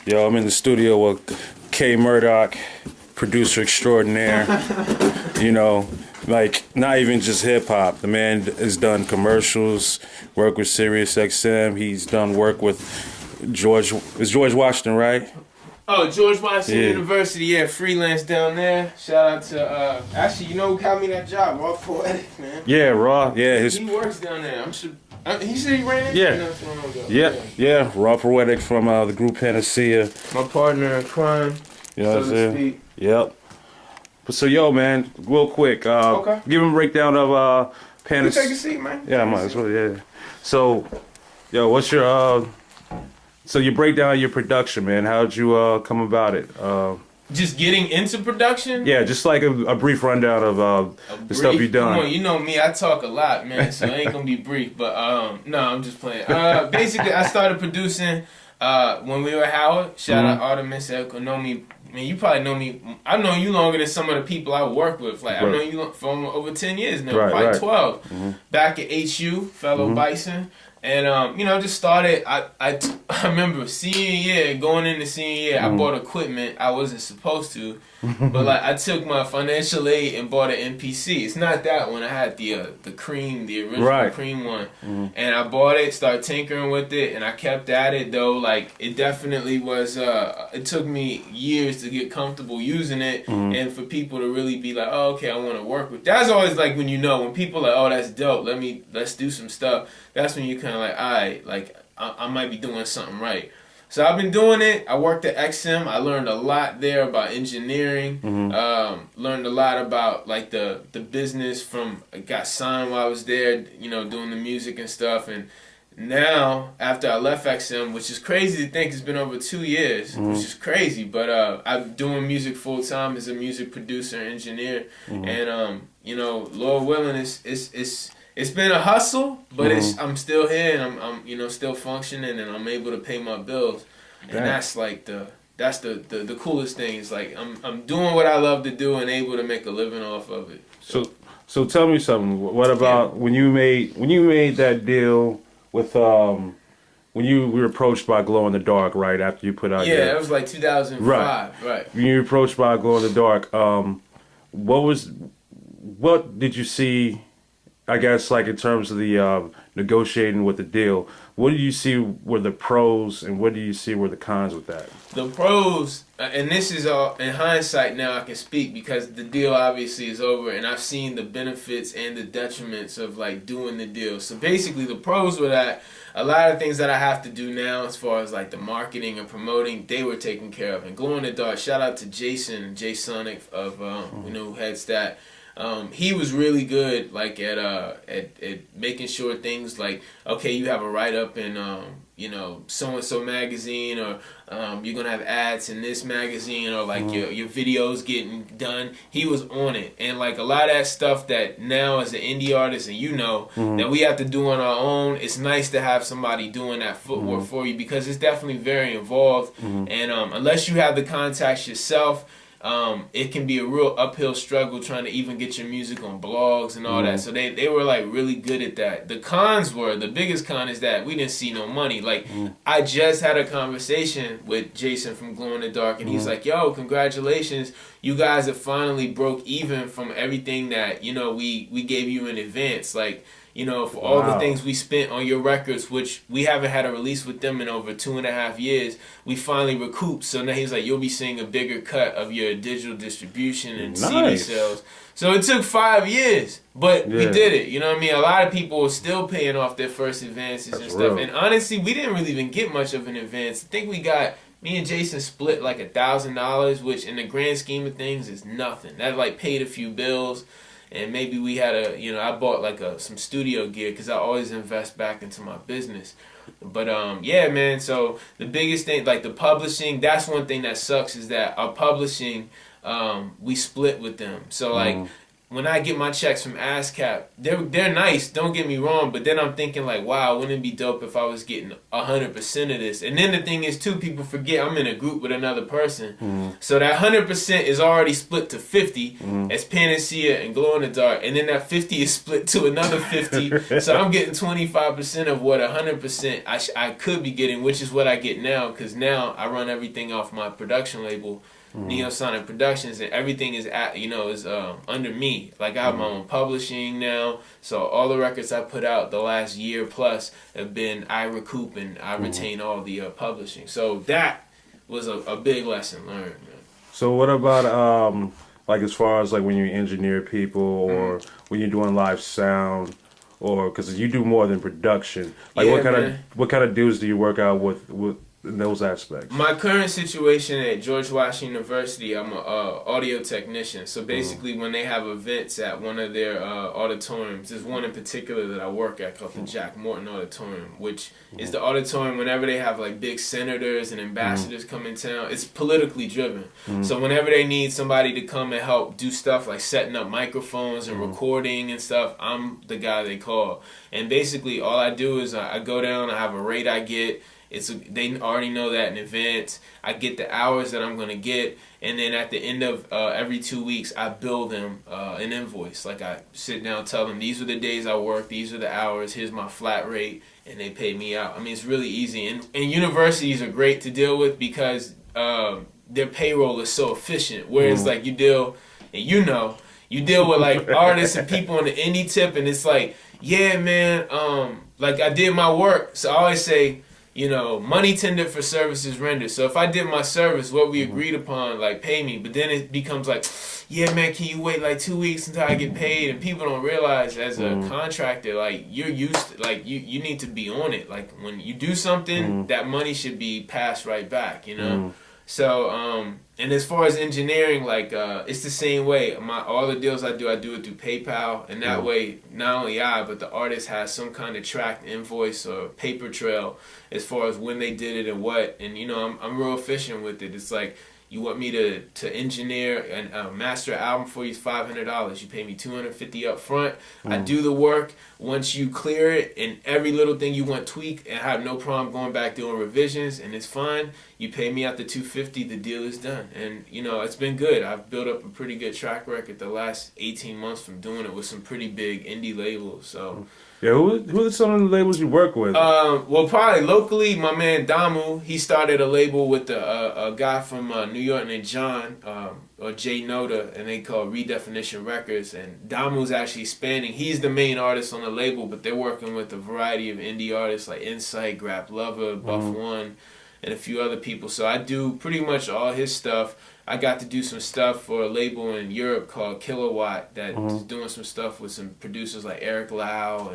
Yo, I'm in the studio with K Murdock, producer extraordinaire. You know, like not even just hip hop. The man has done commercials, worked with Sirius XM. He's done work with George. It's George Washington, right? Oh, George Washington University, yeah, freelance down there. Shout out to, actually, you know who got me that job? Raw Poetic, man. Yeah, Raw. Yeah, he works down there. He said he ran into Yeah. Raw Poetic from the group Panacea. My partner in crime. You know what I'm saying? Yep. So, yo, man, real quick, Okay. give him a breakdown of Panacea. You take a seat, man. Yeah, I might as well, yeah. So, yo, what's your, so you break down your production, man. How'd you come about it? Just getting into production? Yeah, just like a brief rundown of the stuff you've done. Come on, you know me, I talk a lot, man, so it ain't gonna be brief. But no, I'm just playing. Basically, I started producing when we were at Howard. Shout out Artemis, who know me. I mean, you probably know me. I've known you longer than some of the people I work with. Like, I've known you for over 10 years now, probably 12. Back at HU, fellow Bison. And, you know, just started, I remember senior year, going into senior year, I bought equipment I wasn't supposed to. But, like, I took my financial aid and bought an MPC. It's not that one. I had the cream, the original cream one. And I bought it, started tinkering with it, and I kept at it, though. Like, it definitely was, it took me years to get comfortable using it and for people to really be like, oh, okay, I want to work with. That's always, like, when you know, when people are like, oh, that's dope, let's do some stuff. That's when you kind of like, all right, like, I might be doing something right. So I've been doing it. I worked at XM. I learned a lot there about engineering. Learned a lot about, like, the business from, I got signed while I was there, you know, doing the music and stuff. And now, after I left XM, which is crazy to think, it's been over 2 years, which is crazy. But I'm doing music full time as a music producer and engineer. And, you know, Lord willing, it's been a hustle, but I'm still here and I'm you know, still functioning and I'm able to pay my bills. And that's like the coolest thing. It's like I'm doing what I love to do and able to make a living off of it. So tell me something. What about when you made that deal with when you were approached by Glow in the Dark, right after you put out it was like 2005, right. When you were approached by Glow in the Dark, what did you see? I guess, like, in terms of the negotiating with the deal, what do you see were the pros and what do you see were the cons with that? The pros, and this is all in hindsight now I can speak because the deal obviously is over and I've seen the benefits and the detriments of, like, doing the deal. So basically the pros were that a lot of things that I have to do now as far as, like, the marketing and promoting, they were taken care of. And Glow in the Dark, shout out to Jason, Jay Sonic of, you know, who heads that. He was really good, like, at making sure things like, okay, you have a write-up in, you know, so-and-so magazine, or you're going to have ads in this magazine, or, like, your videos getting done. He was on it. And, like, a lot of that stuff that now as an indie artist, and you know, that we have to do on our own, it's nice to have somebody doing that footwork for you because it's definitely very involved. And unless you have the contacts yourself, it can be a real uphill struggle trying to even get your music on blogs and all that. So they were, like, really good at that. The cons were, the biggest con is that we didn't see no money. Like, I just had a conversation with Jason from Glow in the Dark, and he's like, yo, congratulations. You guys have finally broke even from everything that, you know, we gave you in advance. Like, you know, for all the things we spent on your records, which we haven't had a release with them in over 2.5 years, we finally recouped. So now he's like, you'll be seeing a bigger cut of your digital distribution and CD sales. So it took 5 years, but we did it. You know what I mean? A lot of people were still paying off their first advances and stuff. And honestly, we didn't really even get much of an advance. I think me and Jason split like $1,000, which in the grand scheme of things is nothing. That, like, paid a few bills. And maybe we had I bought, like, some studio gear because I always invest back into my business. But, yeah, man, so the biggest thing, like, the publishing, that's one thing that sucks is that our publishing, we split with them. So, like, when I get my checks from ASCAP, they're nice, don't get me wrong, but then I'm thinking like, wow, wouldn't it be dope if I was getting 100% of this? And then the thing is too, people forget I'm in a group with another person. So that 100% is already split to 50 as Panacea and Glow in the Dark, and then that 50 is split to another 50. So I'm getting 25% of what 100% I could be getting, which is what I get now, because now I run everything off my production label, Neosonic Productions, and everything is under me. Like I have my own publishing now, so all the records I put out the last year plus have been I recoup and I retain all the publishing. So that was a big lesson learned, man. So what about like as far as like when you engineer people or when you're doing live sound, or because you do more than production, like what kind of dudes do you work out with in those aspects? My current situation at George Washington University, I'm an audio technician. So basically when they have events at one of their auditoriums, there's one in particular that I work at called the Jack Morton Auditorium, which is the auditorium whenever they have like big senators and ambassadors come in town. It's politically driven. So whenever they need somebody to come and help do stuff like setting up microphones and recording and stuff, I'm the guy they call. And basically all I do is I go down, I have a rate I get. They already know that in advance. I get the hours that I'm going to get, and then at the end of every 2 weeks, I bill them an invoice. Like I sit down, tell them these are the days I work, these are the hours, here's my flat rate, and they pay me out. I mean, it's really easy. And universities are great to deal with because their payroll is so efficient. Whereas like you deal with like artists and people on the indie tip, and it's like, yeah, man, like I did my work. So I always say, money tendered for services rendered. So if I did my service, what we agreed upon, like pay me. But then it becomes like, yeah, man, can you wait like 2 weeks until I get paid? And people don't realize as a contractor, like you're used to, like you need to be on it. Like when you do something, that money should be passed right back, So, and as far as engineering, like, it's the same way. All the deals I do it through PayPal, and that way, not only but the artist has some kind of tracked invoice or paper trail as far as when they did it and what. And, I'm real efficient with it. It's like, you want me to engineer and master an album for you, $500. You pay me $250 up front. I do the work. Once you clear it and every little thing you want tweaked, and I have no problem going back doing revisions, and it's fine. You pay me out the $250. The deal is done. And it's been good. I've built up a pretty good track record the last 18 months from doing it with some pretty big indie labels. So. Yeah, who are some of the labels you work with? Well, probably locally, my man Damu. He started a label with a guy from New York named John, or Jay Noda, and they call Redefinition Records. And Damu's actually expanding. He's the main artist on the label, but they're working with a variety of indie artists like Insight, Grap Lover, Buff One, and a few other people. So I do pretty much all his stuff. I got to do some stuff for a label in Europe called Kilowatt that is doing some stuff with some producers like Eric Lau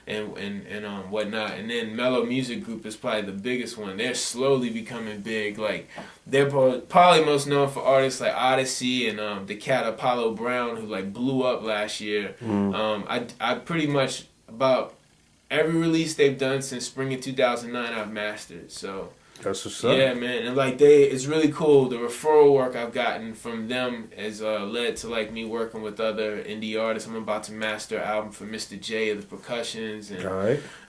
and whatnot. And then Mellow Music Group is probably the biggest one. They're slowly becoming big. Like they're probably most known for artists like Odyssey and the cat Apollo Brown, who like blew up last year. I pretty much about every release they've done since spring of 2009 I've mastered. So. That's what's up. Yeah, man, and like it's really cool. The referral work I've gotten from them has led to like me working with other indie artists. I'm about to master an album for Mr. J of the Percussions, and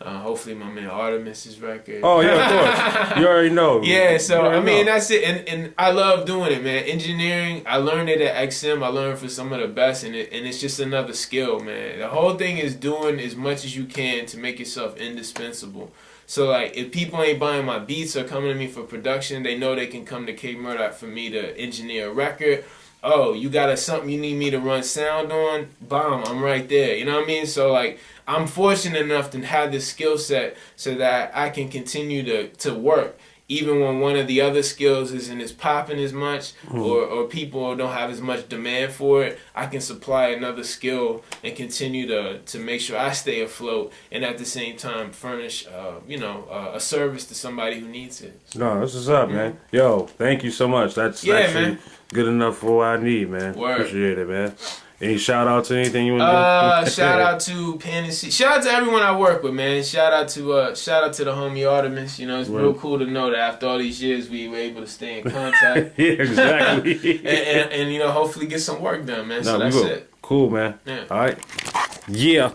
hopefully my man Artemis's record. Oh yeah, of course. You already know. Yeah, so I mean that's it, and I love doing it, man. Engineering, I learned it at XM. I learned from some of the best, and it's just another skill, man. The whole thing is doing as much as you can to make yourself indispensable. So, like, if people ain't buying my beats or coming to me for production, they know they can come to K Murdock for me to engineer a record. Oh, you got something you need me to run sound on? Bomb, I'm right there. You know what I mean? So, like, I'm fortunate enough to have this skill set so that I can continue to work. Even when one of the other skills isn't as popping as much or people don't have as much demand for it, I can supply another skill and continue to make sure I stay afloat and at the same time furnish, a service to somebody who needs it. No, this is up, man. Yo, thank you so much. That's actually good enough for what I need, man. Word. Appreciate it, man. Any shout out to anything you want to do? Shout out to Panacea. Shout out to everyone I work with, man. Shout out to the homie Artemis. It's real cool to know that after all these years we were able to stay in contact. Yeah, exactly. and hopefully get some work done, man. So that's it. Cool, man. Yeah. All right. Yeah.